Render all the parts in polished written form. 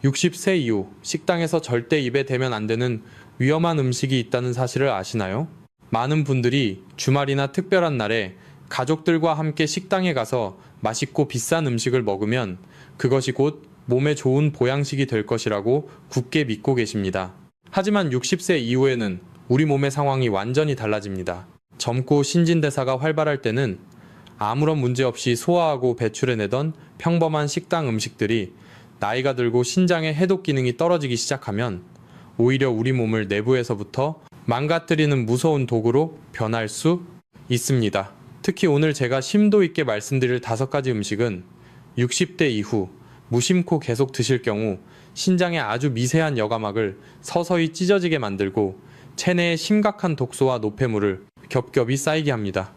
60세 이후 식당에서 절대 입에 대면 안 되는 위험한 음식이 있다는 사실을 아시나요? 많은 분들이 주말이나 특별한 날에 가족들과 함께 식당에 가서 맛있고 비싼 음식을 먹으면 그것이 곧 몸에 좋은 보양식이 될 것이라고 굳게 믿고 계십니다. 하지만 60세 이후에는 우리 몸의 상황이 완전히 달라집니다. 젊고 신진대사가 활발할 때는 아무런 문제 없이 소화하고 배출해내던 평범한 식당 음식들이 나이가 들고 신장의 해독 기능이 떨어지기 시작하면 오히려 우리 몸을 내부에서부터 망가뜨리는 무서운 도구로 변할 수 있습니다. 특히 오늘 제가 심도 있게 말씀드릴 5가지 음식은 60대 이후 무심코 계속 드실 경우 신장의 아주 미세한 여과막을 서서히 찢어지게 만들고 체내에 심각한 독소와 노폐물을 겹겹이 쌓이게 합니다.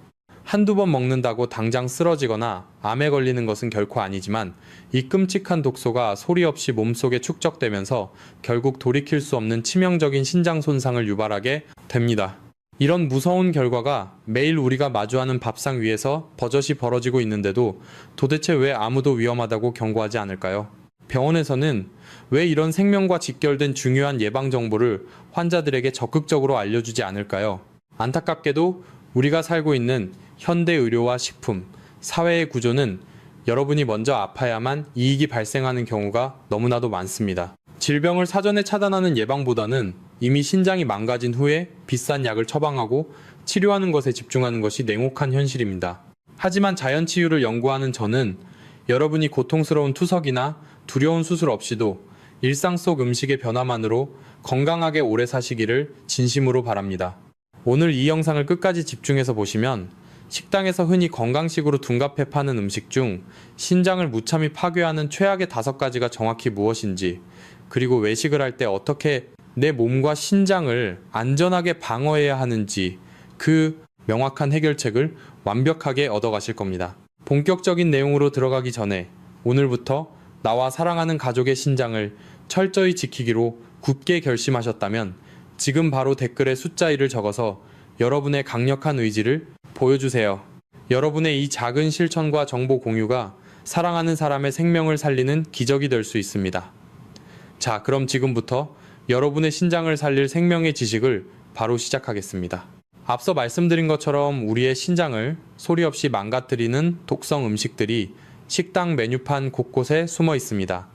한두 번 먹는다고 당장 쓰러지거나 암에 걸리는 것은 결코 아니지만 이 끔찍한 독소가 소리 없이 몸속에 축적되면서 결국 돌이킬 수 없는 치명적인 신장 손상을 유발하게 됩니다. 이런 무서운 결과가 매일 우리가 마주하는 밥상 위에서 버젓이 벌어지고 있는데도 도대체 왜 아무도 위험하다고 경고하지 않을까요? 병원에서는 왜 이런 생명과 직결된 중요한 예방 정보를 환자들에게 적극적으로 알려주지 않을까요? 안타깝게도 우리가 살고 있는 현대 의료와 식품, 사회의 구조는 여러분이 먼저 아파야만 이익이 발생하는 경우가 너무나도 많습니다. 질병을 사전에 차단하는 예방보다는 이미 신장이 망가진 후에 비싼 약을 처방하고 치료하는 것에 집중하는 것이 냉혹한 현실입니다. 하지만 자연치유를 연구하는 저는 여러분이 고통스러운 투석이나 두려운 수술 없이도 일상 속 음식의 변화만으로 건강하게 오래 사시기를 진심으로 바랍니다. 오늘 이 영상을 끝까지 집중해서 보시면 식당에서 흔히 건강식으로 둔갑해 파는 음식 중 신장을 무참히 파괴하는 최악의 5가지가 정확히 무엇인지, 그리고 외식을 할 때 어떻게 내 몸과 신장을 안전하게 방어해야 하는지 그 명확한 해결책을 완벽하게 얻어가실 겁니다. 본격적인 내용으로 들어가기 전에 오늘부터 나와 사랑하는 가족의 신장을 철저히 지키기로 굳게 결심하셨다면 지금 바로 댓글에 숫자 1을 적어서 여러분의 강력한 의지를 보여주세요. 여러분의 이 작은 실천과 정보 공유가 사랑하는 사람의 생명을 살리는 기적이 될 수 있습니다. 자, 그럼 지금부터 여러분의 신장을 살릴 생명의 지식을 바로 시작하겠습니다. 앞서 말씀드린 것처럼 우리의 신장을 소리 없이 망가뜨리는 독성 음식들이 식당 메뉴판 곳곳에 숨어 있습니다.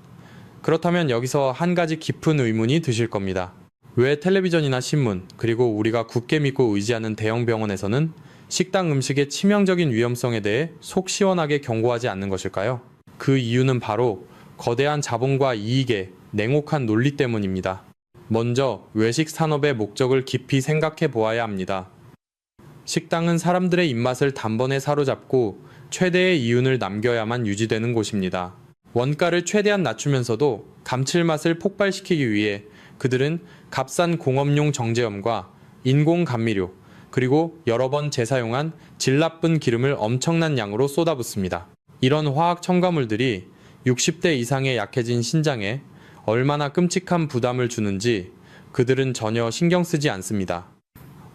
그렇다면 여기서 한 가지 깊은 의문이 드실 겁니다. 왜 텔레비전이나 신문, 그리고 우리가 굳게 믿고 의지하는 대형 병원에서는 식당 음식의 치명적인 위험성에 대해 속 시원하게 경고하지 않는 것일까요? 그 이유는 바로 거대한 자본과 이익의 냉혹한 논리 때문입니다. 먼저 외식 산업의 목적을 깊이 생각해 보아야 합니다. 식당은 사람들의 입맛을 단번에 사로잡고 최대의 이윤을 남겨야만 유지되는 곳입니다. 원가를 최대한 낮추면서도 감칠맛을 폭발시키기 위해 그들은 값싼 공업용 정제염과 인공 감미료, 그리고 여러 번 재사용한 질 나쁜 기름을 엄청난 양으로 쏟아붓습니다. 이런 화학 첨가물들이 60대 이상의 약해진 신장에 얼마나 끔찍한 부담을 주는지 그들은 전혀 신경 쓰지 않습니다.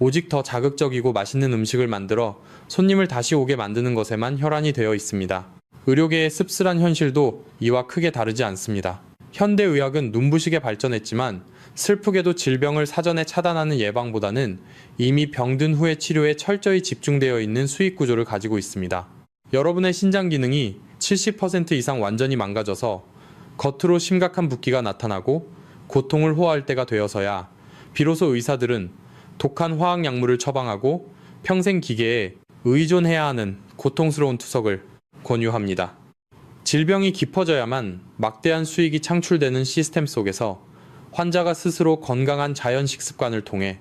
오직 더 자극적이고 맛있는 음식을 만들어 손님을 다시 오게 만드는 것에만 혈안이 되어 있습니다. 의료계의 씁쓸한 현실도 이와 크게 다르지 않습니다. 현대의학은 눈부시게 발전했지만 슬프게도 질병을 사전에 차단하는 예방보다는 이미 병든 후의 치료에 철저히 집중되어 있는 수익 구조를 가지고 있습니다. 여러분의 신장 기능이 70% 이상 완전히 망가져서 겉으로 심각한 붓기가 나타나고 고통을 호소할 때가 되어서야 비로소 의사들은 독한 화학약물을 처방하고 평생 기계에 의존해야 하는 고통스러운 투석을 권유합니다. 질병이 깊어져야만 막대한 수익이 창출되는 시스템 속에서 환자가 스스로 건강한 자연 식습관을 통해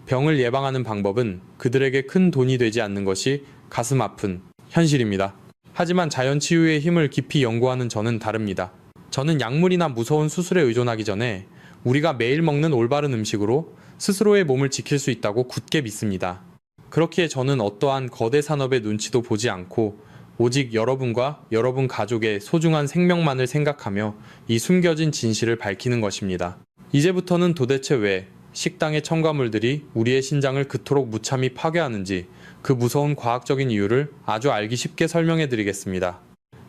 병을 예방하는 방법은 그들에게 큰 돈이 되지 않는 것이 가슴 아픈 현실입니다. 하지만 자연 치유의 힘을 깊이 연구하는 저는 다릅니다. 저는 약물이나 무서운 수술에 의존하기 전에 우리가 매일 먹는 올바른 음식으로 스스로의 몸을 지킬 수 있다고 굳게 믿습니다. 그렇기에 저는 어떠한 거대 산업의 눈치도 보지 않고 오직 여러분과 여러분 가족의 소중한 생명만을 생각하며 이 숨겨진 진실을 밝히는 것입니다. 이제부터는 도대체 왜 식당의 첨가물들이 우리의 신장을 그토록 무참히 파괴하는지 그 무서운 과학적인 이유를 아주 알기 쉽게 설명해 드리겠습니다.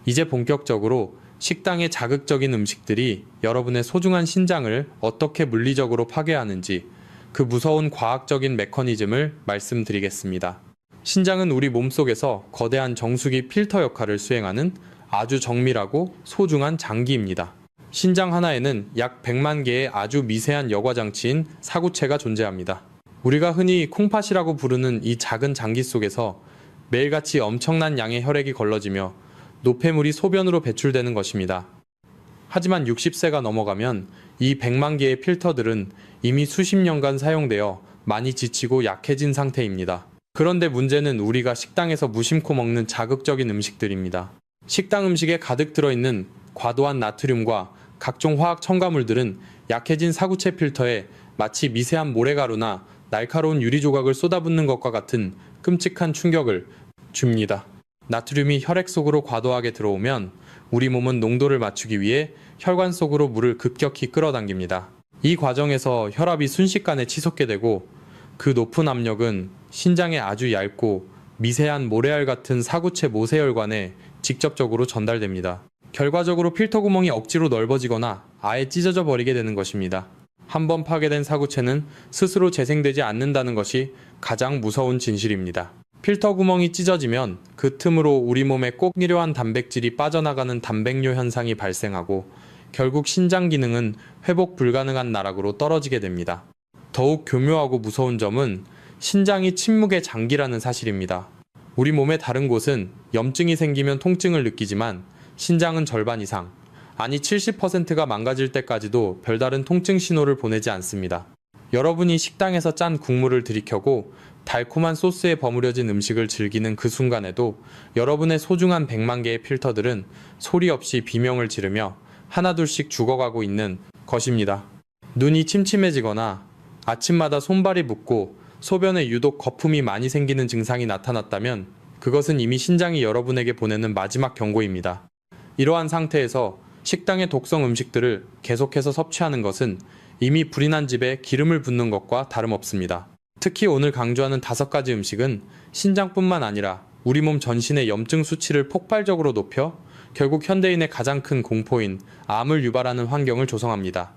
이제 본격적으로 식당의 자극적인 음식들이 여러분의 소중한 신장을 어떻게 물리적으로 파괴하는지 그 무서운 과학적인 메커니즘을 말씀드리겠습니다. 신장은 우리 몸속에서 거대한 정수기 필터 역할을 수행하는 아주 정밀하고 소중한 장기입니다. 신장 하나에는 약 100만 개의 아주 미세한 여과 장치인 사구체가 존재합니다. 우리가 흔히 콩팥이라고 부르는 이 작은 장기 속에서 매일같이 엄청난 양의 혈액이 걸러지며 노폐물이 소변으로 배출되는 것입니다. 하지만 60세가 넘어가면 이 100만 개의 필터들은 이미 수십 년간 사용되어 많이 지치고 약해진 상태입니다. 그런데 문제는 우리가 식당에서 무심코 먹는 자극적인 음식들입니다. 식당 음식에 가득 들어있는 과도한 나트륨과 각종 화학 첨가물들은 약해진 사구체 필터에 마치 미세한 모래가루나 날카로운 유리 조각을 쏟아붓는 것과 같은 끔찍한 충격을 줍니다. 나트륨이 혈액 속으로 과도하게 들어오면 우리 몸은 농도를 맞추기 위해 혈관 속으로 물을 급격히 끌어당깁니다. 이 과정에서 혈압이 순식간에 치솟게 되고 그 높은 압력은 신장의 아주 얇고 미세한 모래알 같은 사구체 모세혈관에 직접적으로 전달됩니다. 결과적으로 필터 구멍이 억지로 넓어지거나 아예 찢어져 버리게 되는 것입니다. 한번 파괴된 사구체는 스스로 재생되지 않는다는 것이 가장 무서운 진실입니다. 필터 구멍이 찢어지면 그 틈으로 우리 몸에 꼭 필요한 단백질이 빠져나가는 단백뇨 현상이 발생하고 결국 신장 기능은 회복 불가능한 나락으로 떨어지게 됩니다. 더욱 교묘하고 무서운 점은 신장이 침묵의 장기라는 사실입니다. 우리 몸의 다른 곳은 염증이 생기면 통증을 느끼지만 신장은 절반 이상, 아니 70%가 망가질 때까지도 별다른 통증 신호를 보내지 않습니다. 여러분이 식당에서 짠 국물을 들이켜고 달콤한 소스에 버무려진 음식을 즐기는 그 순간에도 여러분의 소중한 100만 개의 필터들은 소리 없이 비명을 지르며 하나둘씩 죽어가고 있는 것입니다. 눈이 침침해지거나 아침마다 손발이 붓고 소변에 유독 거품이 많이 생기는 증상이 나타났다면 그것은 이미 신장이 여러분에게 보내는 마지막 경고입니다. 이러한 상태에서 식당의 독성 음식들을 계속해서 섭취하는 것은 이미 불이 난 집에 기름을 붓는 것과 다름없습니다. 특히 오늘 강조하는 5가지 음식은 신장뿐만 아니라 우리 몸 전신의 염증 수치를 폭발적으로 높여 결국 현대인의 가장 큰 공포인 암을 유발하는 환경을 조성합니다.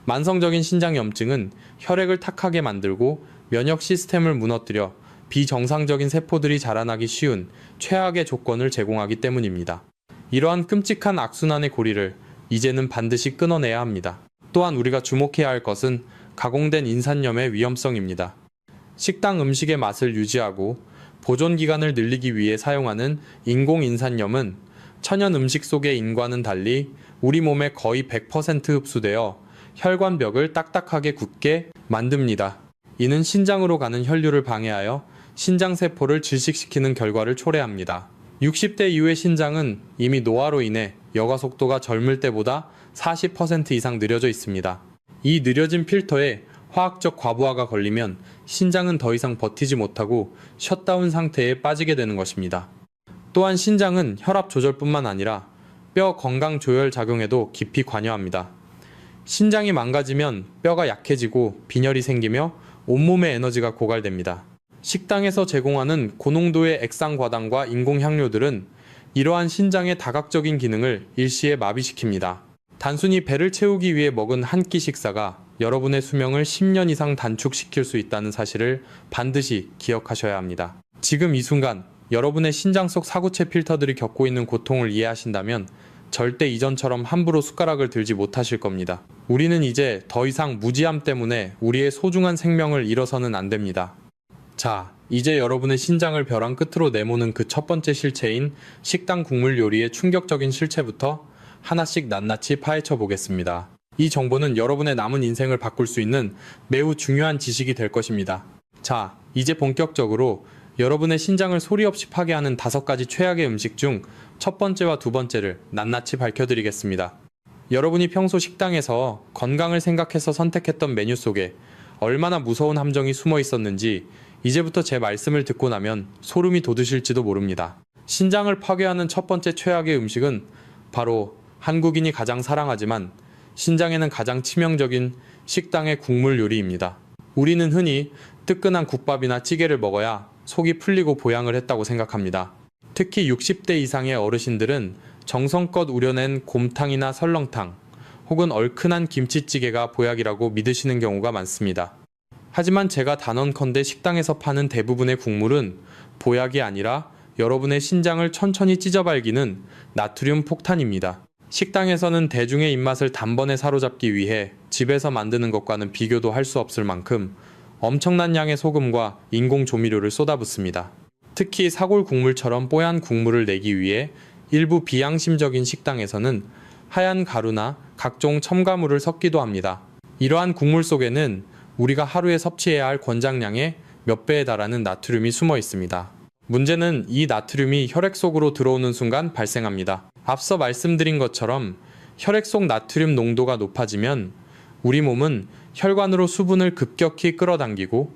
만성적인 신장염증은 혈액을 탁하게 만들고 면역 시스템을 무너뜨려 비정상적인 세포들이 자라나기 쉬운 최악의 조건을 제공하기 때문입니다. 이러한 끔찍한 악순환의 고리를 이제는 반드시 끊어내야 합니다. 또한 우리가 주목해야 할 것은 가공된 인산염의 위험성입니다. 식당 음식의 맛을 유지하고 보존 기간을 늘리기 위해 사용하는 인공인산염은 천연 음식 속의 인과는 달리 우리 몸에 거의 100% 흡수되어 혈관벽을 딱딱하게 굳게 만듭니다. 이는 신장으로 가는 혈류를 방해하여 신장세포를 질식시키는 결과를 초래합니다. 60대 이후의 신장은 이미 노화로 인해 여과 속도가 젊을 때보다 40% 이상 느려져 있습니다. 이 느려진 필터에 화학적 과부하가 걸리면 신장은 더 이상 버티지 못하고 셧다운 상태에 빠지게 되는 것입니다. 또한 신장은 혈압 조절뿐만 아니라 뼈 건강 조절 작용에도 깊이 관여합니다. 신장이 망가지면 뼈가 약해지고 빈혈이 생기며 온몸의 에너지가 고갈됩니다. 식당에서 제공하는 고농도의 액상과당과 인공향료들은 이러한 신장의 다각적인 기능을 일시에 마비시킵니다. 단순히 배를 채우기 위해 먹은 한 끼 식사가 여러분의 수명을 10년 이상 단축시킬 수 있다는 사실을 반드시 기억하셔야 합니다. 지금 이 순간 여러분의 신장 속 사구체 필터들이 겪고 있는 고통을 이해하신다면 절대 이전처럼 함부로 숟가락을 들지 못하실 겁니다. 우리는 이제 더 이상 무지함 때문에 우리의 소중한 생명을 잃어서는 안 됩니다. 자, 이제 여러분의 신장을 벼랑 끝으로 내모는 그 첫 번째 실체인 식당 국물 요리의 충격적인 실체부터 하나씩 낱낱이 파헤쳐 보겠습니다. 이 정보는 여러분의 남은 인생을 바꿀 수 있는 매우 중요한 지식이 될 것입니다. 자, 이제 본격적으로 여러분의 신장을 소리 없이 파괴하는 5가지 최악의 음식 중 첫 번째와 두 번째를 낱낱이 밝혀드리겠습니다. 여러분이 평소 식당에서 건강을 생각해서 선택했던 메뉴 속에 얼마나 무서운 함정이 숨어 있었는지 이제부터 제 말씀을 듣고 나면 소름이 돋으실지도 모릅니다. 신장을 파괴하는 첫 번째 최악의 음식은 바로 한국인이 가장 사랑하지만 신장에는 가장 치명적인 식당의 국물 요리입니다. 우리는 흔히 뜨끈한 국밥이나 찌개를 먹어야 속이 풀리고 보양을 했다고 생각합니다. 특히 60대 이상의 어르신들은 정성껏 우려낸 곰탕이나 설렁탕 혹은 얼큰한 김치찌개가 보약이라고 믿으시는 경우가 많습니다. 하지만 제가 단언컨대 식당에서 파는 대부분의 국물은 보약이 아니라 여러분의 신장을 천천히 찢어발기는 나트륨 폭탄입니다. 식당에서는 대중의 입맛을 단번에 사로잡기 위해 집에서 만드는 것과는 비교도 할 수 없을 만큼 엄청난 양의 소금과 인공 조미료를 쏟아붓습니다. 특히 사골 국물처럼 뽀얀 국물을 내기 위해 일부 비양심적인 식당에서는 하얀 가루나 각종 첨가물을 섞기도 합니다. 이러한 국물 속에는 우리가 하루에 섭취해야 할 권장량의 몇 배에 달하는 나트륨이 숨어 있습니다. 문제는 이 나트륨이 혈액 속으로 들어오는 순간 발생합니다. 앞서 말씀드린 것처럼 혈액 속 나트륨 농도가 높아지면 우리 몸은 혈관으로 수분을 급격히 끌어당기고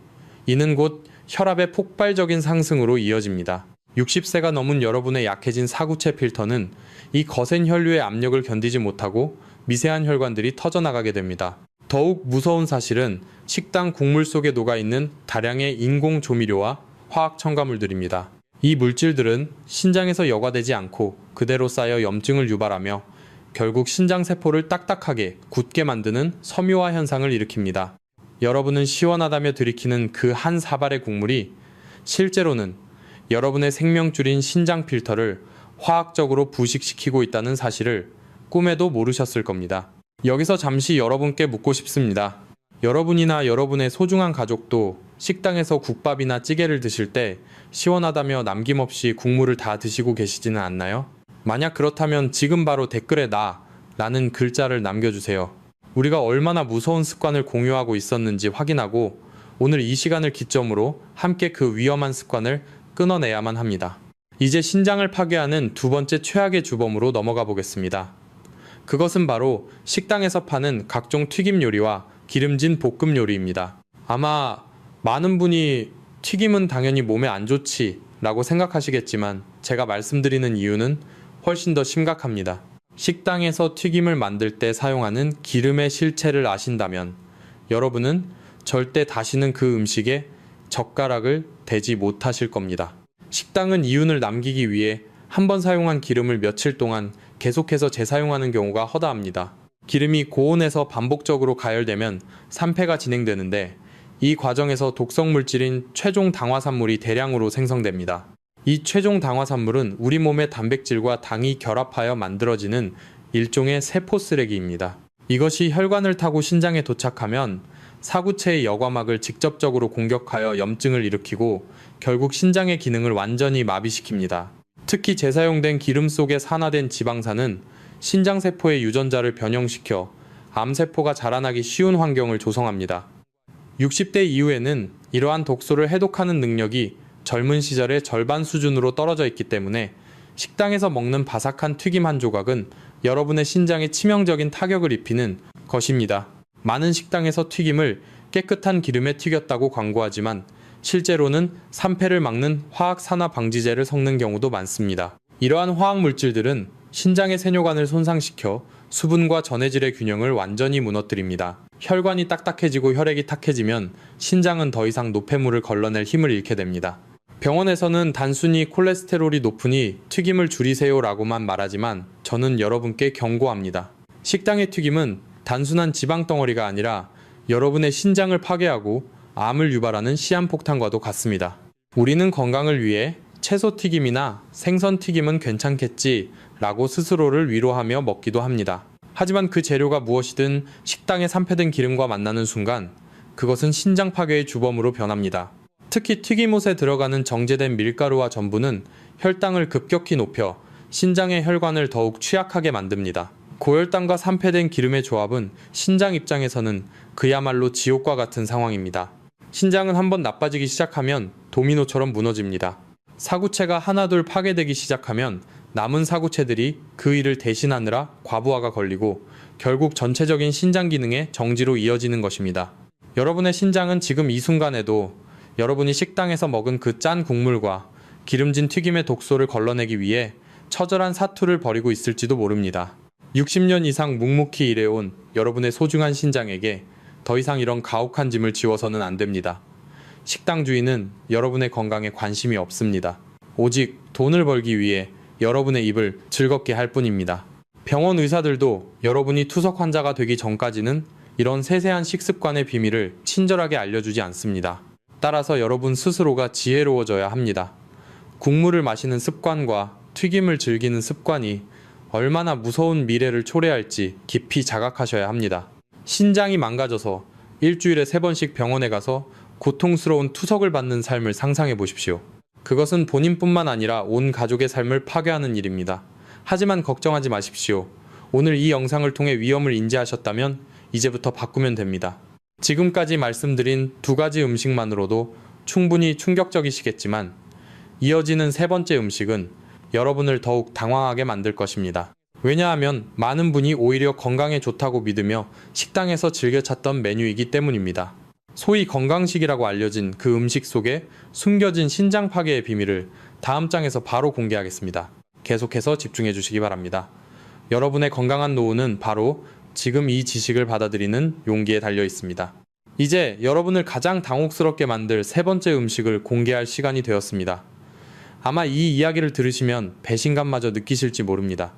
이는 곧 혈압의 폭발적인 상승으로 이어집니다. 60세가 넘은 여러분의 약해진 사구체 필터는 이 거센 혈류의 압력을 견디지 못하고 미세한 혈관들이 터져나가게 됩니다. 더욱 무서운 사실은 식당 국물 속에 녹아있는 다량의 인공 조미료와 화학 첨가물들입니다. 이 물질들은 신장에서 여과되지 않고 그대로 쌓여 염증을 유발하며 결국 신장세포를 딱딱하게 굳게 만드는 섬유화 현상을 일으킵니다. 여러분은 시원하다며 들이키는 그 한 사발의 국물이 실제로는 여러분의 생명줄인 신장 필터를 화학적으로 부식시키고 있다는 사실을 꿈에도 모르셨을 겁니다. 여기서 잠시 여러분께 묻고 싶습니다. 여러분이나 여러분의 소중한 가족도 식당에서 국밥이나 찌개를 드실 때 시원하다며 남김없이 국물을 다 드시고 계시지는 않나요? 만약 그렇다면 지금 바로 댓글에 나 라는 글자를 남겨주세요. 우리가 얼마나 무서운 습관을 공유하고 있었는지 확인하고 오늘 이 시간을 기점으로 함께 그 위험한 습관을 끊어내야만 합니다. 이제 신장을 파괴하는 두 번째 최악의 주범으로 넘어가 보겠습니다. 그것은 바로 식당에서 파는 각종 튀김 요리와 기름진 볶음 요리입니다. 아마 많은 분이 튀김은 당연히 몸에 안 좋지 라고 생각하시겠지만 제가 말씀드리는 이유는 훨씬 더 심각합니다. 식당에서 튀김을 만들 때 사용하는 기름의 실체를 아신다면 여러분은 절대 다시는 그 음식에 젓가락을 대지 못하실 겁니다. 식당은 이윤을 남기기 위해 한 번 사용한 기름을 며칠 동안 계속해서 재사용하는 경우가 허다합니다. 기름이 고온에서 반복적으로 가열되면 산패가 진행되는데 이 과정에서 독성 물질인 최종 당화산물이 대량으로 생성됩니다. 이 최종 당화산물은 우리 몸의 단백질과 당이 결합하여 만들어지는 일종의 세포 쓰레기입니다. 이것이 혈관을 타고 신장에 도착하면 사구체의 여과막을 직접적으로 공격하여 염증을 일으키고 결국 신장의 기능을 완전히 마비시킵니다. 특히 재사용된 기름 속에 산화된 지방산은 신장세포의 유전자를 변형시켜 암세포가 자라나기 쉬운 환경을 조성합니다. 60대 이후에는 이러한 독소를 해독하는 능력이 젊은 시절의 절반 수준으로 떨어져 있기 때문에 식당에서 먹는 바삭한 튀김 한 조각은 여러분의 신장에 치명적인 타격을 입히는 것입니다. 많은 식당에서 튀김을 깨끗한 기름에 튀겼다고 광고하지만 실제로는 산패를 막는 화학산화 방지제를 섞는 경우도 많습니다. 이러한 화학물질들은 신장의 세뇨관을 손상시켜 수분과 전해질의 균형을 완전히 무너뜨립니다. 혈관이 딱딱해지고 혈액이 탁해지면 신장은 더 이상 노폐물을 걸러낼 힘을 잃게 됩니다. 병원에서는 단순히 콜레스테롤이 높으니 튀김을 줄이세요 라고만 말하지만 저는 여러분께 경고합니다. 식당의 튀김은 단순한 지방 덩어리가 아니라 여러분의 신장을 파괴하고 암을 유발하는 시한폭탄과도 같습니다. 우리는 건강을 위해 채소튀김이나 생선튀김은 괜찮겠지 라고 스스로를 위로하며 먹기도 합니다. 하지만 그 재료가 무엇이든 식당에 산패된 기름과 만나는 순간 그것은 신장 파괴의 주범으로 변합니다. 특히 튀김옷에 들어가는 정제된 밀가루와 전분은 혈당을 급격히 높여 신장의 혈관을 더욱 취약하게 만듭니다. 고혈당과 산패된 기름의 조합은 신장 입장에서는 그야말로 지옥과 같은 상황입니다. 신장은 한번 나빠지기 시작하면 도미노처럼 무너집니다. 사구체가 하나둘 파괴되기 시작하면 남은 사구체들이 그 일을 대신하느라 과부하가 걸리고 결국 전체적인 신장 기능의 정지로 이어지는 것입니다. 여러분의 신장은 지금 이 순간에도 여러분이 식당에서 먹은 그 짠 국물과 기름진 튀김의 독소를 걸러내기 위해 처절한 사투를 벌이고 있을지도 모릅니다. 60년 이상 묵묵히 일해온 여러분의 소중한 신장에게 더 이상 이런 가혹한 짐을 지워서는 안 됩니다. 식당 주인은 여러분의 건강에 관심이 없습니다. 오직 돈을 벌기 위해 여러분의 입을 즐겁게 할 뿐입니다. 병원 의사들도 여러분이 투석 환자가 되기 전까지는 이런 세세한 식습관의 비밀을 친절하게 알려주지 않습니다. 따라서 여러분 스스로가 지혜로워져야 합니다. 국물을 마시는 습관과 튀김을 즐기는 습관이 얼마나 무서운 미래를 초래할지 깊이 자각하셔야 합니다. 신장이 망가져서 일주일에 3번씩 병원에 가서 고통스러운 투석을 받는 삶을 상상해 보십시오. 그것은 본인뿐만 아니라 온 가족의 삶을 파괴하는 일입니다. 하지만 걱정하지 마십시오. 오늘 이 영상을 통해 위험을 인지하셨다면 이제부터 바꾸면 됩니다. 지금까지 말씀드린 2가지 음식만으로도 충분히 충격적이시겠지만 이어지는 3번째 음식은 여러분을 더욱 당황하게 만들 것입니다. 왜냐하면 많은 분이 오히려 건강에 좋다고 믿으며 식당에서 즐겨 찾던 메뉴이기 때문입니다. 소위 건강식이라고 알려진 그 음식 속에 숨겨진 신장 파괴의 비밀을 다음 장에서 바로 공개하겠습니다. 계속해서 집중해 주시기 바랍니다. 여러분의 건강한 노후는 바로 지금 이 지식을 받아들이는 용기에 달려 있습니다. 이제 여러분을 가장 당혹스럽게 만들 3번째 음식을 공개할 시간이 되었습니다. 아마 이 이야기를 들으시면 배신감마저 느끼실지 모릅니다.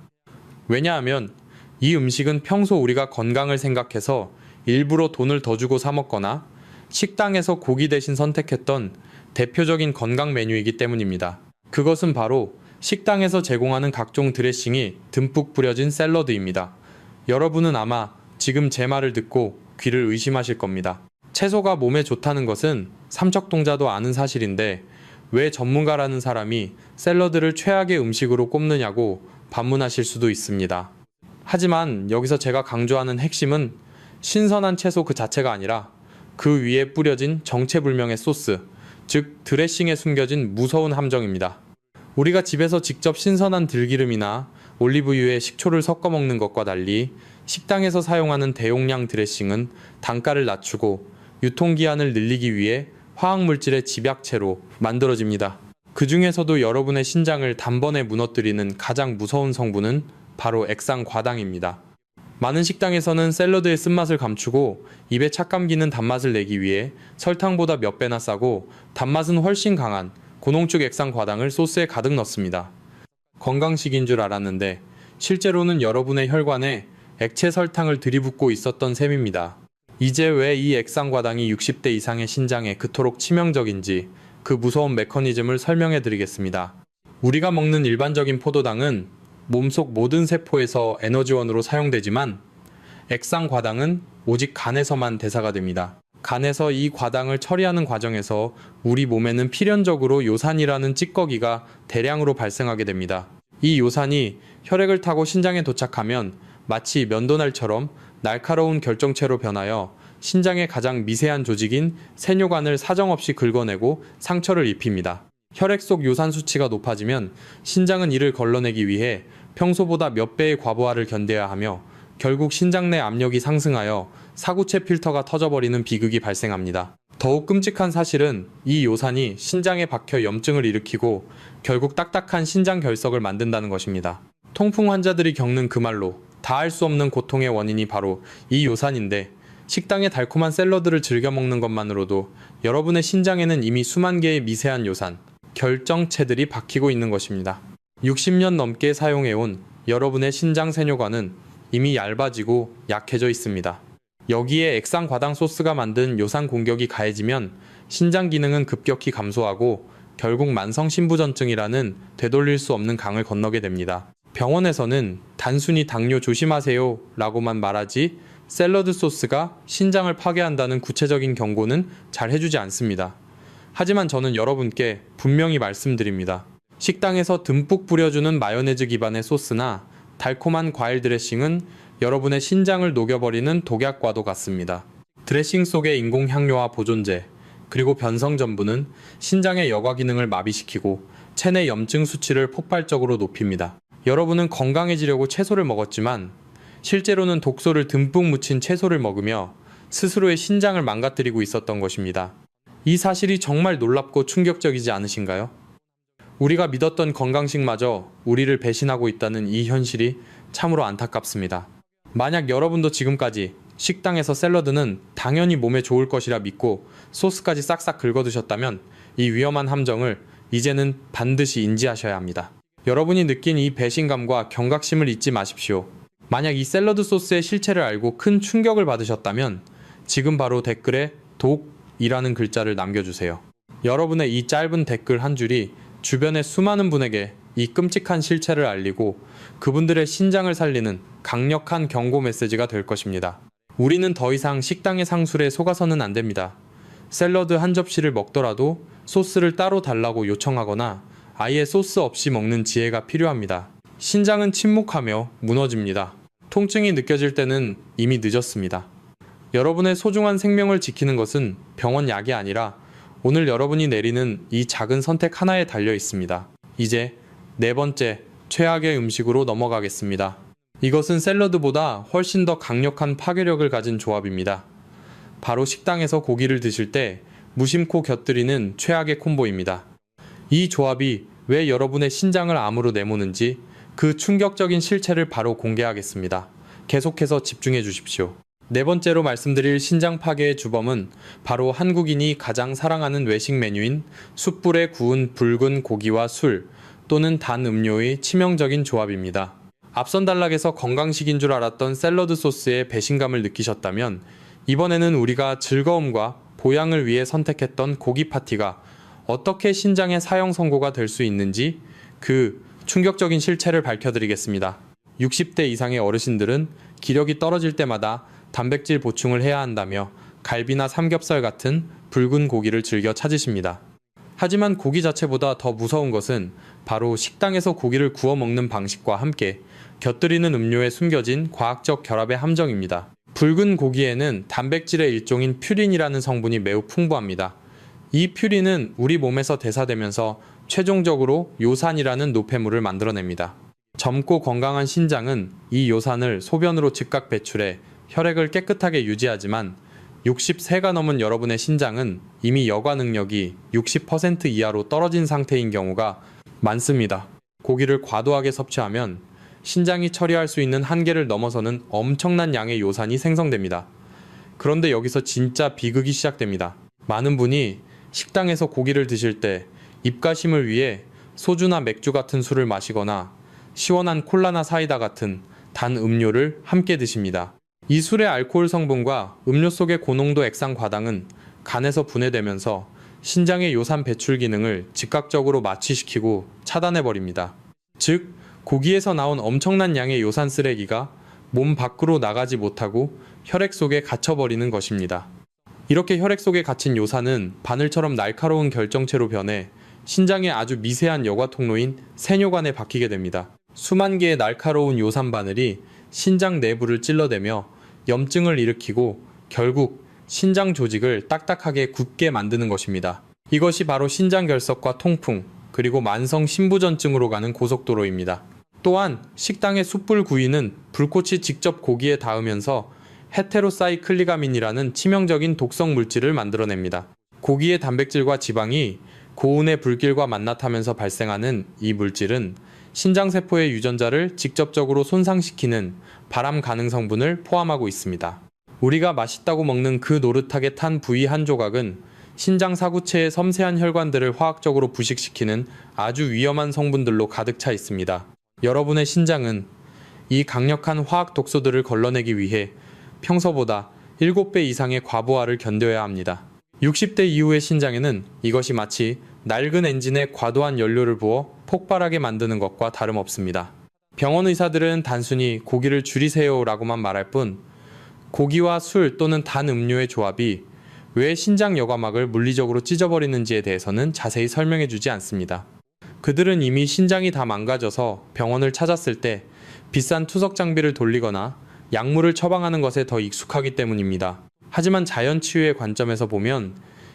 왜냐하면 이 음식은 평소 우리가 건강을 생각해서 일부러 돈을 더 주고 사 먹거나 식당에서 고기 대신 선택했던 대표적인 건강 메뉴이기 때문입니다. 그것은 바로 식당에서 제공하는 각종 드레싱이 듬뿍 뿌려진 샐러드입니다. 여러분은 아마 지금 제 말을 듣고 귀를 의심하실 겁니다. 채소가 몸에 좋다는 것은 삼척동자도 아는 사실인데 왜 전문가라는 사람이 샐러드를 최악의 음식으로 꼽느냐고 반문하실 수도 있습니다. 하지만 여기서 제가 강조하는 핵심은 신선한 채소 그 자체가 아니라 그 위에 뿌려진 정체불명의 소스, 즉 드레싱에 숨겨진 무서운 함정입니다. 우리가 집에서 직접 신선한 들기름이나 올리브유에 식초를 섞어 먹는 것과 달리 식당에서 사용하는 대용량 드레싱은 단가를 낮추고 유통기한을 늘리기 위해 화학물질의 집약체로 만들어집니다. 그 중에서도 여러분의 신장을 단번에 무너뜨리는 가장 무서운 성분은 바로 액상과당입니다. 많은 식당에서는 샐러드의 쓴맛을 감추고 입에 착 감기는 단맛을 내기 위해 설탕보다 몇 배나 싸고 단맛은 훨씬 강한 고농축 액상과당을 소스에 가득 넣습니다. 건강식인 줄 알았는데 실제로는 여러분의 혈관에 액체 설탕을 들이붓고 있었던 셈입니다. 이제 왜 이 액상과당이 60대 이상의 신장에 그토록 치명적인지 그 무서운 메커니즘을 설명해 드리겠습니다. 우리가 먹는 일반적인 포도당은 몸속 모든 세포에서 에너지원으로 사용되지만 액상과당은 오직 간에서만 대사가 됩니다. 간에서 이 과당을 처리하는 과정에서 우리 몸에는 필연적으로 요산이라는 찌꺼기가 대량으로 발생하게 됩니다. 이 요산이 혈액을 타고 신장에 도착하면 마치 면도날처럼 날카로운 결정체로 변하여 신장의 가장 미세한 조직인 세뇨관을 사정없이 긁어내고 상처를 입힙니다. 혈액 속 요산 수치가 높아지면 신장은 이를 걸러내기 위해 평소보다 몇 배의 과부하를 견뎌야 하며 결국 신장 내 압력이 상승하여 사구체 필터가 터져버리는 비극이 발생합니다. 더욱 끔찍한 사실은 이 요산이 신장에 박혀 염증을 일으키고 결국 딱딱한 신장 결석을 만든다는 것입니다. 통풍 환자들이 겪는 그 말로 다할 수 없는 고통의 원인이 바로 이 요산인데 식당의 달콤한 샐러드를 즐겨 먹는 것만으로도 여러분의 신장에는 이미 수만 개의 미세한 요산, 결정체들이 박히고 있는 것입니다. 60년 넘게 사용해온 여러분의 신장 세뇨관은 이미 얇아지고 약해져 있습니다. 여기에 액상과당 소스가 만든 요산 공격이 가해지면 신장 기능은 급격히 감소하고 결국 만성신부전증이라는 되돌릴 수 없는 강을 건너게 됩니다. 병원에서는 단순히 당뇨 조심하세요 라고만 말하지 샐러드 소스가 신장을 파괴한다는 구체적인 경고는 잘 해주지 않습니다. 하지만 저는 여러분께 분명히 말씀드립니다. 식당에서 듬뿍 뿌려주는 마요네즈 기반의 소스나 달콤한 과일 드레싱은 여러분의 신장을 녹여버리는 독약과도 같습니다. 드레싱 속의 인공 향료와 보존제, 그리고 변성 전분은 신장의 여과 기능을 마비시키고 체내 염증 수치를 폭발적으로 높입니다. 여러분은 건강해지려고 채소를 먹었지만 실제로는 독소를 듬뿍 묻힌 채소를 먹으며 스스로의 신장을 망가뜨리고 있었던 것입니다. 이 사실이 정말 놀랍고 충격적이지 않으신가요? 우리가 믿었던 건강식마저 우리를 배신하고 있다는 이 현실이 참으로 안타깝습니다. 만약 여러분도 지금까지 식당에서 샐러드는 당연히 몸에 좋을 것이라 믿고 소스까지 싹싹 긁어두셨다면 이 위험한 함정을 이제는 반드시 인지하셔야 합니다. 여러분이 느낀 이 배신감과 경각심을 잊지 마십시오. 만약 이 샐러드 소스의 실체를 알고 큰 충격을 받으셨다면 지금 바로 댓글에 독이라는 글자를 남겨주세요. 여러분의 이 짧은 댓글 한 줄이 주변의 수많은 분에게 이 끔찍한 실체를 알리고 그분들의 신장을 살리는 강력한 경고 메시지가 될 것입니다. 우리는 더 이상 식당의 상술에 속아서는 안 됩니다. 샐러드 한 접시를 먹더라도 소스를 따로 달라고 요청하거나 아예 소스 없이 먹는 지혜가 필요합니다. 신장은 침묵하며 무너집니다. 통증이 느껴질 때는 이미 늦었습니다. 여러분의 소중한 생명을 지키는 것은 병원 약이 아니라 오늘 여러분이 내리는 이 작은 선택 하나에 달려 있습니다. 이제 네 번째, 최악의 음식으로 넘어가겠습니다. 이것은 샐러드보다 훨씬 더 강력한 파괴력을 가진 조합입니다. 바로 식당에서 고기를 드실 때 무심코 곁들이는 최악의 콤보입니다. 이 조합이 왜 여러분의 신장을 암으로 내모는지 그 충격적인 실체를 바로 공개하겠습니다. 계속해서 집중해 주십시오. 네 번째로 말씀드릴 신장 파괴의 주범은 바로 한국인이 가장 사랑하는 외식 메뉴인 숯불에 구운 붉은 고기와 술 또는 단 음료의 치명적인 조합입니다. 앞선 단락에서 건강식인 줄 알았던 샐러드 소스에 배신감을 느끼셨다면 이번에는 우리가 즐거움과 보양을 위해 선택했던 고기 파티가 어떻게 신장의 사형 선고가 될 수 있는지 그 충격적인 실체를 밝혀드리겠습니다. 60대 이상의 어르신들은 기력이 떨어질 때마다 단백질 보충을 해야 한다며 갈비나 삼겹살 같은 붉은 고기를 즐겨 찾으십니다. 하지만 고기 자체보다 더 무서운 것은 바로 식당에서 고기를 구워 먹는 방식과 함께 곁들이는 음료에 숨겨진 과학적 결합의 함정입니다. 붉은 고기에는 단백질의 일종인 퓨린이라는 성분이 매우 풍부합니다. 이 퓨린은 우리 몸에서 대사되면서 최종적으로 요산이라는 노폐물을 만들어냅니다. 젊고 건강한 신장은 이 요산을 소변으로 즉각 배출해 혈액을 깨끗하게 유지하지만 60세가 넘은 여러분의 신장은 이미 여과 능력이 60% 이하로 떨어진 상태인 경우가 많습니다. 고기를 과도하게 섭취하면 신장이 처리할 수 있는 한계를 넘어서는 엄청난 양의 요산이 생성됩니다. 그런데 여기서 진짜 비극이 시작됩니다. 많은 분이 식당에서 고기를 드실 때 입가심을 위해 소주나 맥주 같은 술을 마시거나 시원한 콜라나 사이다 같은 단 음료를 함께 드십니다. 이 술의 알코올 성분과 음료 속의 고농도 액상 과당은 간에서 분해되면서 신장의 요산 배출 기능을 즉각적으로 마취시키고 차단해버립니다. 즉, 고기에서 나온 엄청난 양의 요산 쓰레기가 몸 밖으로 나가지 못하고 혈액 속에 갇혀버리는 것입니다. 이렇게 혈액 속에 갇힌 요산은 바늘처럼 날카로운 결정체로 변해 신장의 아주 미세한 여과 통로인 세뇨관에 박히게 됩니다. 수만 개의 날카로운 요산 바늘이 신장 내부를 찔러대며 염증을 일으키고 결국 신장 조직을 딱딱하게 굳게 만드는 것입니다. 이것이 바로 신장 결석과 통풍, 그리고 만성 신부전증으로 가는 고속도로입니다. 또한 식당의 숯불 구이는 불꽃이 직접 고기에 닿으면서 헤테로사이클리가민이라는 치명적인 독성 물질을 만들어냅니다. 고기의 단백질과 지방이 고온의 불길과 만나타면서 발생하는 이 물질은 신장세포의 유전자를 직접적으로 손상시키는 발암 가능 성분을 포함하고 있습니다. 우리가 맛있다고 먹는 그 노릇하게 탄 부위 한 조각은 신장 사구체의 섬세한 혈관들을 화학적으로 부식시키는 아주 위험한 성분들로 가득 차 있습니다. 여러분의 신장은 이 강력한 화학 독소들을 걸러내기 위해 평소보다 7배 이상의 과부하를 견뎌야 합니다. 60대 이후의 신장에는 이것이 마치 낡은 엔진에 과도한 연료를 부어 폭발하게 만드는 것과 다름없습니다. 병원 의사들은 단순히 고기를 줄이세요 라고만 말할 뿐 고기와 술 또는 단 음료의 조합이 왜 신장 여과막을 물리적으로 찢어버리는지에 대해서는 자세히 설명해 주지 않습니다. 그들은 이미 신장이 다 망가져서 병원을 찾았을 때 비싼 투석 장비를 돌리거나 약물을 처방하는 것에 더 익숙하기 때문입니다. 하지만 자연치유의 관점에서 보면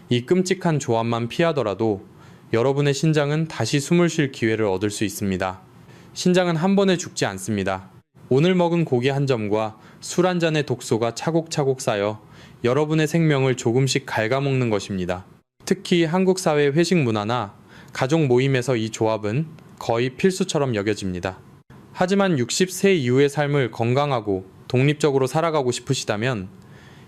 이 끔찍한 조합만 피하더라도 여러분의 신장은 다시 숨을 쉴 기회를 얻을 수 있습니다. 신장은 한 번에 죽지 않습니다. 오늘 먹은 고기 한 점과 술 한 잔의 독소가 차곡차곡 쌓여 여러분의 생명을 조금씩 갉아먹는 것입니다. 특히 한국 사회 회식 문화나 가족 모임에서 이 조합은 거의 필수처럼 여겨집니다. 하지만 60세 이후의 삶을 건강하고 독립적으로 살아가고 싶으시다면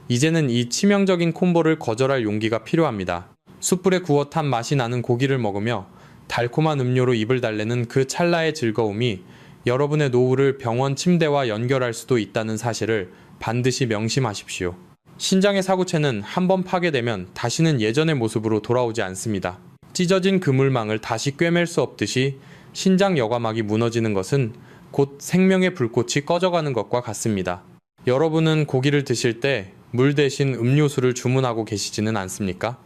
이제는 이 치명적인 콤보를 거절할 용기가 필요합니다. 숯불에 구워 탄 맛이 나는 고기를 먹으며 달콤한 음료로 입을 달래는 그 찰나의 즐거움이 여러분의 노후를 병원 침대와 연결할 수도 있다는 사실을 반드시 명심하십시오. 신장의 사구체는 한번 파괴되면 다시는 예전의 모습으로 돌아오지 않습니다. 찢어진 그물망을 다시 꿰맬 수 없듯이 신장 여과막이 무너지는 것은 곧 생명의 불꽃이 꺼져가는 것과 같습니다. 여러분은 고기를 드실 때 물 대신 음료수를 주문하고 계시지는 않습니까?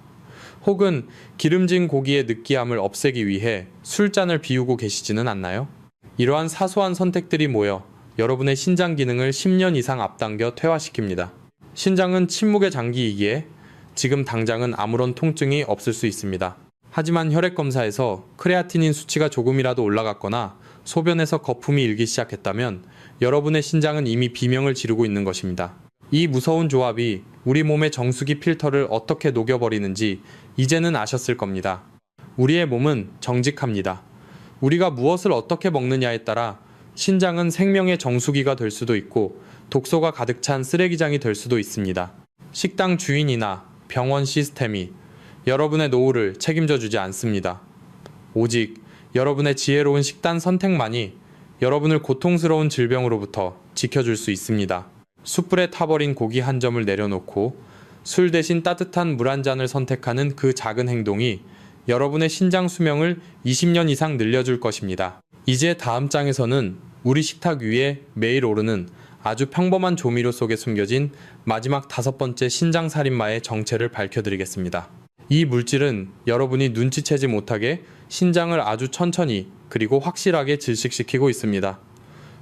혹은 기름진 고기의 느끼함을 없애기 위해 술잔을 비우고 계시지는 않나요? 이러한 사소한 선택들이 모여 여러분의 신장 기능을 10년 이상 앞당겨 퇴화시킵니다. 신장은 침묵의 장기이기에 지금 당장은 아무런 통증이 없을 수 있습니다. 하지만 혈액 검사에서 크레아티닌 수치가 조금이라도 올라갔거나 소변에서 거품이 일기 시작했다면 여러분의 신장은 이미 비명을 지르고 있는 것입니다. 이 무서운 조합이 우리 몸의 정수기 필터를 어떻게 녹여버리는지 이제는 아셨을 겁니다. 우리의 몸은 정직합니다. 우리가 무엇을 어떻게 먹느냐에 따라 신장은 생명의 정수기가 될 수도 있고 독소가 가득 찬 쓰레기장이 될 수도 있습니다. 식당 주인이나 병원 시스템이 여러분의 노후를 책임져 주지 않습니다. 오직 여러분의 지혜로운 식단 선택만이 여러분을 고통스러운 질병으로부터 지켜줄 수 있습니다. 숯불에 타버린 고기 한 점을 내려놓고 술 대신 따뜻한 물 한 잔을 선택하는 그 작은 행동이 여러분의 신장 수명을 20년 이상 늘려줄 것입니다. 이제 다음 장에서는 우리 식탁 위에 매일 오르는 아주 평범한 조미료 속에 숨겨진 마지막 5번째 신장 살인마의 정체를 밝혀드리겠습니다. 이 물질은 여러분이 눈치채지 못하게 신장을 아주 천천히 그리고 확실하게 질식시키고 있습니다.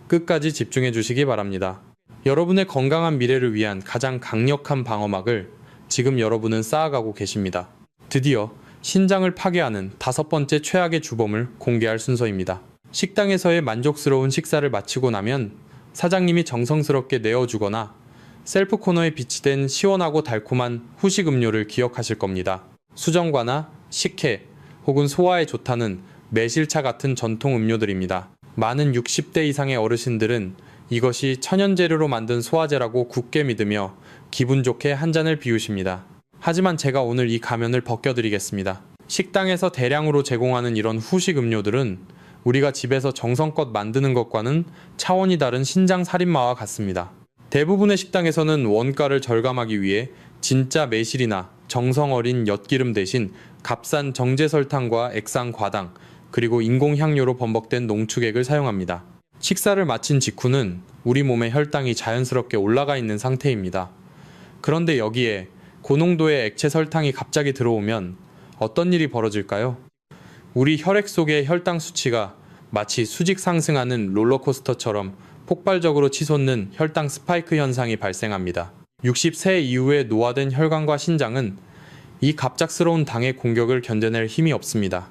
끝까지 집중해 주시기 바랍니다. 여러분의 건강한 미래를 위한 가장 강력한 방어막을 지금 여러분은 쌓아가고 계십니다. 드디어 신장을 파괴하는 5번째 최악의 주범을 공개할 순서입니다. 식당에서의 만족스러운 식사를 마치고 나면 사장님이 정성스럽게 내어주거나 셀프 코너에 비치된 시원하고 달콤한 후식 음료를 기억하실 겁니다. 수정과나 식혜 혹은 소화에 좋다는 매실차 같은 전통 음료들입니다. 많은 60대 이상의 어르신들은 이것이 천연재료로 만든 소화제라고 굳게 믿으며 기분 좋게 한 잔을 비우십니다. 하지만 제가 오늘 이 가면을 벗겨드리겠습니다. 식당에서 대량으로 제공하는 이런 후식 음료들은 우리가 집에서 정성껏 만드는 것과는 차원이 다른 신장 살인마와 같습니다. 대부분의 식당에서는 원가를 절감하기 위해 진짜 매실이나 정성 어린 엿기름 대신 값싼 정제설탕과 액상 과당, 그리고 인공향료로 범벅된 농축액을 사용합니다. 식사를 마친 직후는 우리 몸의 혈당이 자연스럽게 올라가 있는 상태입니다. 그런데 여기에 고농도의 액체 설탕이 갑자기 들어오면 어떤 일이 벌어질까요? 우리 혈액 속의 혈당 수치가 마치 수직 상승하는 롤러코스터처럼 폭발적으로 치솟는 혈당 스파이크 현상이 발생합니다. 60세 이후에 노화된 혈관과 신장은 이 갑작스러운 당의 공격을 견뎌낼 힘이 없습니다.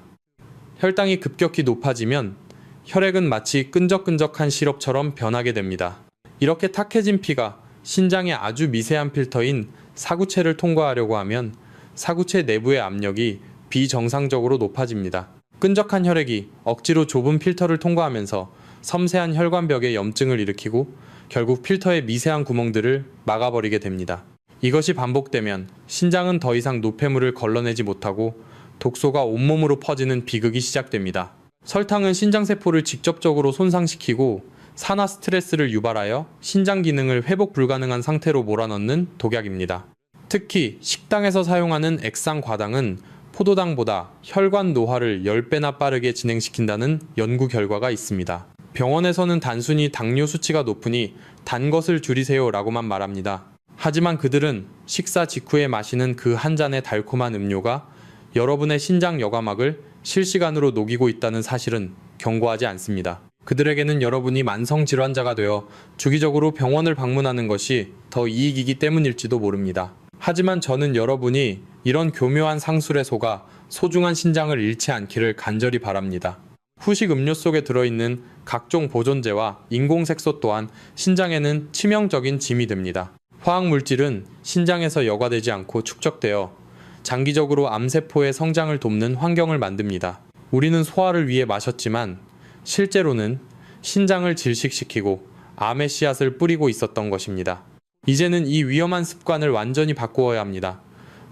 혈당이 급격히 높아지면 혈액은 마치 끈적끈적한 시럽처럼 변하게 됩니다. 이렇게 탁해진 피가 신장의 아주 미세한 필터인 사구체를 통과하려고 하면 사구체 내부의 압력이 비정상적으로 높아집니다. 끈적한 혈액이 억지로 좁은 필터를 통과하면서 섬세한 혈관벽에 염증을 일으키고 결국 필터의 미세한 구멍들을 막아버리게 됩니다. 이것이 반복되면 신장은 더 이상 노폐물을 걸러내지 못하고 독소가 온몸으로 퍼지는 비극이 시작됩니다. 설탕은 신장세포를 직접적으로 손상시키고 산화 스트레스를 유발하여 신장 기능을 회복 불가능한 상태로 몰아넣는 독약입니다. 특히 식당에서 사용하는 액상 과당은 포도당보다 혈관 노화를 10배나 빠르게 진행시킨다는 연구 결과가 있습니다. 병원에서는 단순히 당뇨 수치가 높으니 단 것을 줄이세요 라고만 말합니다. 하지만 그들은 식사 직후에 마시는 그 한 잔의 달콤한 음료가 여러분의 신장 여과막을 실시간으로 녹이고 있다는 사실은 경고하지 않습니다. 그들에게는 여러분이 만성질환자가 되어 주기적으로 병원을 방문하는 것이 더 이익이기 때문일지도 모릅니다. 하지만 저는 여러분이 이런 교묘한 상술에 속아 소중한 신장을 잃지 않기를 간절히 바랍니다. 후식 음료 속에 들어있는 각종 보존제와 인공색소 또한 신장에는 치명적인 짐이 됩니다. 화학물질은 신장에서 여과되지 않고 축적되어 장기적으로 암세포의 성장을 돕는 환경을 만듭니다. 우리는 소화를 위해 마셨지만 실제로는 신장을 질식시키고 암의 씨앗을 뿌리고 있었던 것입니다. 이제는 이 위험한 습관을 완전히 바꾸어야 합니다.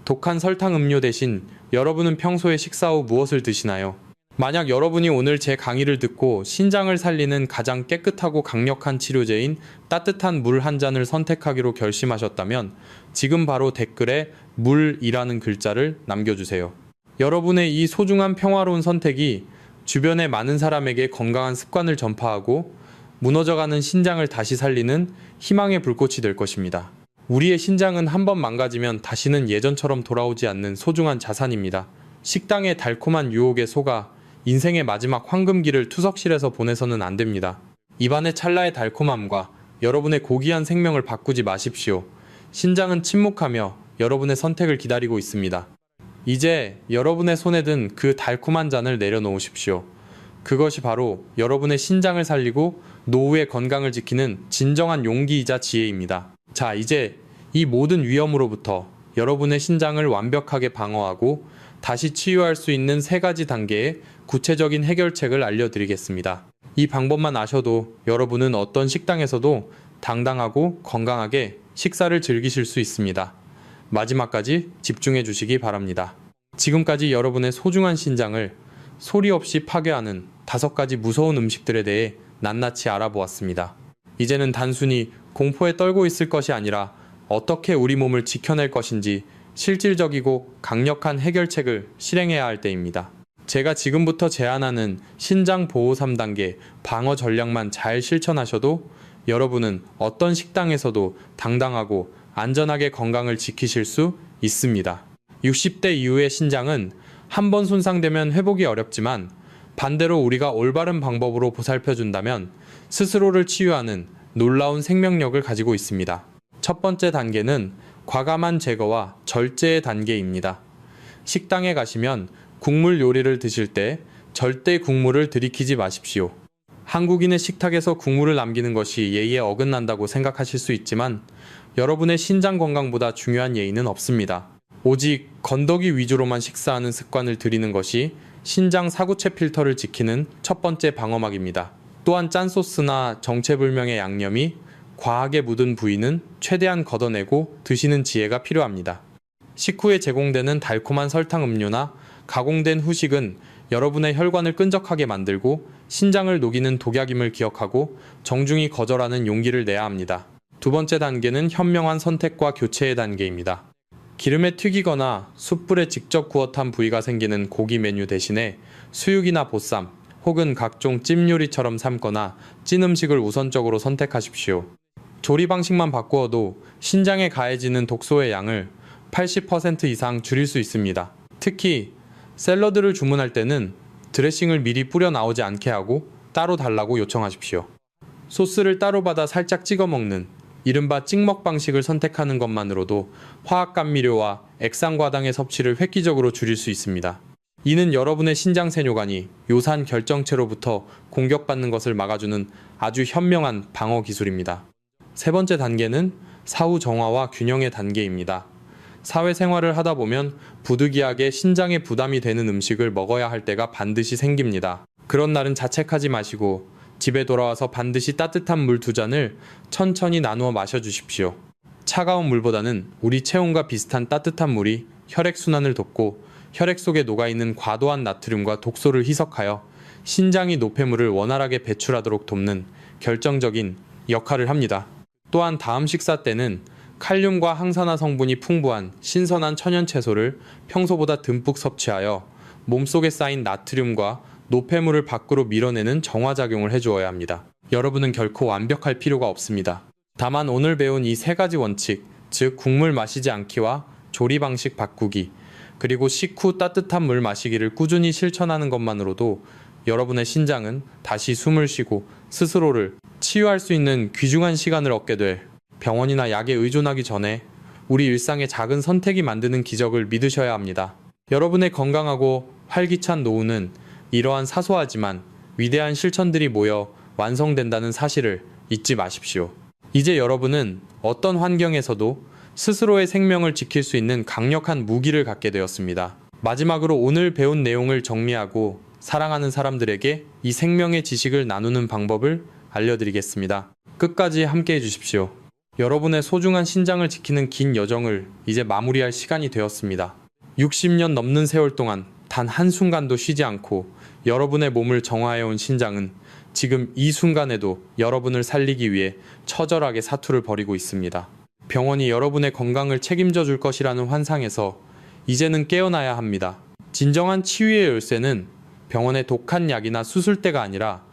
독한 설탕 음료 대신 여러분은 평소에 식사 후 무엇을 드시나요? 만약 여러분이 오늘 제 강의를 듣고 신장을 살리는 가장 깨끗하고 강력한 치료제인 따뜻한 물 한 잔을 선택하기로 결심하셨다면 지금 바로 댓글에 물이라는 글자를 남겨주세요. 여러분의 이 소중한 평화로운 선택이 주변의 많은 사람에게 건강한 습관을 전파하고 무너져가는 신장을 다시 살리는 희망의 불꽃이 될 것입니다. 우리의 신장은 한번 망가지면 다시는 예전처럼 돌아오지 않는 소중한 자산입니다. 식당의 달콤한 유혹에 속아 인생의 마지막 황금기를 투석실에서 보내서는 안 됩니다. 입안의 찰나의 달콤함과 여러분의 고귀한 생명을 바꾸지 마십시오. 신장은 침묵하며 여러분의 선택을 기다리고 있습니다. 이제 여러분의 손에 든 그 달콤한 잔을 내려놓으십시오. 그것이 바로 여러분의 신장을 살리고 노후의 건강을 지키는 진정한 용기이자 지혜입니다. 자, 이제 이 모든 위험으로부터 여러분의 신장을 완벽하게 방어하고 다시 치유할 수 있는 3가지 단계의 구체적인 해결책을 알려드리겠습니다. 이 방법만 아셔도 여러분은 어떤 식당에서도 당당하고 건강하게 식사를 즐기실 수 있습니다. 마지막까지 집중해 주시기 바랍니다. 지금까지 여러분의 소중한 신장을 소리 없이 파괴하는 5가지 무서운 음식들에 대해 낱낱이 알아보았습니다. 이제는 단순히 공포에 떨고 있을 것이 아니라 어떻게 우리 몸을 지켜낼 것인지 실질적이고 강력한 해결책을 실행해야 할 때입니다. 제가 지금부터 제안하는 신장 보호 3단계 방어 전략만 잘 실천하셔도 여러분은 어떤 식당에서도 당당하고 안전하게 건강을 지키실 수 있습니다. 60대 이후의 신장은 한 번 손상되면 회복이 어렵지만 반대로 우리가 올바른 방법으로 보살펴준다면 스스로를 치유하는 놀라운 생명력을 가지고 있습니다. 첫 번째 단계는 과감한 제거와 절제의 단계입니다. 식당에 가시면 국물 요리를 드실 때 절대 국물을 들이키지 마십시오. 한국인의 식탁에서 국물을 남기는 것이 예의에 어긋난다고 생각하실 수 있지만 여러분의 신장 건강보다 중요한 예의는 없습니다. 오직 건더기 위주로만 식사하는 습관을 들이는 것이 신장 사구체 필터를 지키는 첫 번째 방어막입니다. 또한 짠소스나 정체불명의 양념이 과하게 묻은 부위는 최대한 걷어내고 드시는 지혜가 필요합니다. 식후에 제공되는 달콤한 설탕 음료나 가공된 후식은 여러분의 혈관을 끈적하게 만들고 신장을 녹이는 독약임을 기억하고 정중히 거절하는 용기를 내야 합니다. 두 번째 단계는 현명한 선택과 교체의 단계입니다. 기름에 튀기거나 숯불에 직접 구워 탄 부위가 생기는 고기 메뉴 대신에 수육이나 보쌈 혹은 각종 찜 요리처럼 삶거나 찐 음식을 우선적으로 선택하십시오. 조리 방식만 바꾸어도 신장에 가해지는 독소의 양을 80% 이상 줄일 수 있습니다. 특히 샐러드를 주문할 때는 드레싱을 미리 뿌려 나오지 않게 하고 따로 달라고 요청하십시오. 소스를 따로 받아 살짝 찍어 먹는 이른바 찍먹 방식을 선택하는 것만으로도 화학감미료와 액상과당의 섭취를 획기적으로 줄일 수 있습니다. 이는 여러분의 신장 세뇨관이 요산 결정체로부터 공격받는 것을 막아주는 아주 현명한 방어 기술입니다. 세 번째 단계는 사후 정화와 균형의 단계입니다. 사회생활을 하다 보면 부득이하게 신장에 부담이 되는 음식을 먹어야 할 때가 반드시 생깁니다. 그런 날은 자책하지 마시고 집에 돌아와서 반드시 따뜻한 물 2잔을 천천히 나누어 마셔주십시오. 차가운 물보다는 우리 체온과 비슷한 따뜻한 물이 혈액순환을 돕고 혈액 속에 녹아있는 과도한 나트륨과 독소를 희석하여 신장이 노폐물을 원활하게 배출하도록 돕는 결정적인 역할을 합니다. 또한 다음 식사 때는 칼륨과 항산화 성분이 풍부한 신선한 천연 채소를 평소보다 듬뿍 섭취하여 몸속에 쌓인 나트륨과 노폐물을 밖으로 밀어내는 정화작용을 해주어야 합니다. 여러분은 결코 완벽할 필요가 없습니다. 다만 오늘 배운 이 3가지 원칙, 즉 국물 마시지 않기와 조리 방식 바꾸기, 그리고 식후 따뜻한 물 마시기를 꾸준히 실천하는 것만으로도 여러분의 신장은 다시 숨을 쉬고 스스로를 치유할 수 있는 귀중한 시간을 얻게 될 병원이나 약에 의존하기 전에 우리 일상의 작은 선택이 만드는 기적을 믿으셔야 합니다. 여러분의 건강하고 활기찬 노후는 이러한 사소하지만 위대한 실천들이 모여 완성된다는 사실을 잊지 마십시오. 이제 여러분은 어떤 환경에서도 스스로의 생명을 지킬 수 있는 강력한 무기를 갖게 되었습니다. 마지막으로 오늘 배운 내용을 정리하고 사랑하는 사람들에게 이 생명의 지식을 나누는 방법을 알려드리겠습니다. 끝까지 함께 해주십시오. 여러분의 소중한 신장을 지키는 긴 여정을 이제 마무리할 시간이 되었습니다. 60년 넘는 세월 동안 단 한순간도 쉬지 않고 여러분의 몸을 정화해온 신장은 지금 이 순간에도 여러분을 살리기 위해 처절하게 사투를 벌이고 있습니다. 병원이 여러분의 건강을 책임져 줄 것이라는 환상에서 이제는 깨어나야 합니다. 진정한 치유의 열쇠는 병원의 독한 약이나 수술대가 아니라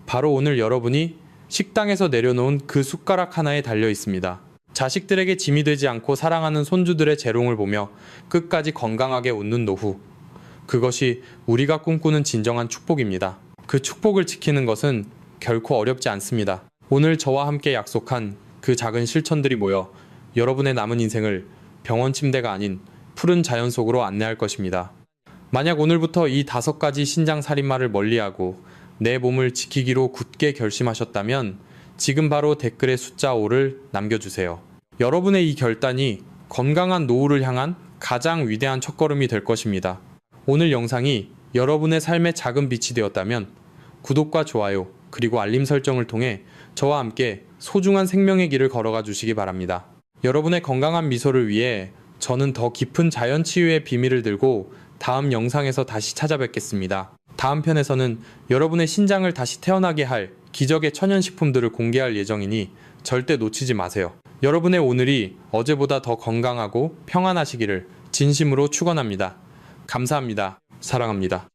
바로 오늘 여러분이 식당에서 내려놓은 그 숟가락 하나에 달려 있습니다. 자식들에게 짐이 되지 않고 사랑하는 손주들의 재롱을 보며 끝까지 건강하게 웃는 노후. 그것이 우리가 꿈꾸는 진정한 축복입니다. 그 축복을 지키는 것은 결코 어렵지 않습니다. 오늘 저와 함께 약속한 그 작은 실천들이 모여 여러분의 남은 인생을 병원 침대가 아닌 푸른 자연 속으로 안내할 것입니다. 만약 오늘부터 이 5가지 신장 살인마를 멀리하고 내 몸을 지키기로 굳게 결심하셨다면 지금 바로 댓글에 숫자 5를 남겨주세요. 여러분의 이 결단이 건강한 노후를 향한 가장 위대한 첫걸음이 될 것입니다. 오늘 영상이 여러분의 삶의 작은 빛이 되었다면 구독과 좋아요 그리고 알림 설정을 통해 저와 함께 소중한 생명의 길을 걸어가 주시기 바랍니다. 여러분의 건강한 미소를 위해 저는 더 깊은 자연 치유의 비밀을 들고 다음 영상에서 다시 찾아뵙겠습니다. 다음 편에서는 여러분의 신장을 다시 태어나게 할 기적의 천연식품들을 공개할 예정이니 절대 놓치지 마세요. 여러분의 오늘이 어제보다 더 건강하고 평안하시기를 진심으로 축원합니다. 감사합니다. 사랑합니다.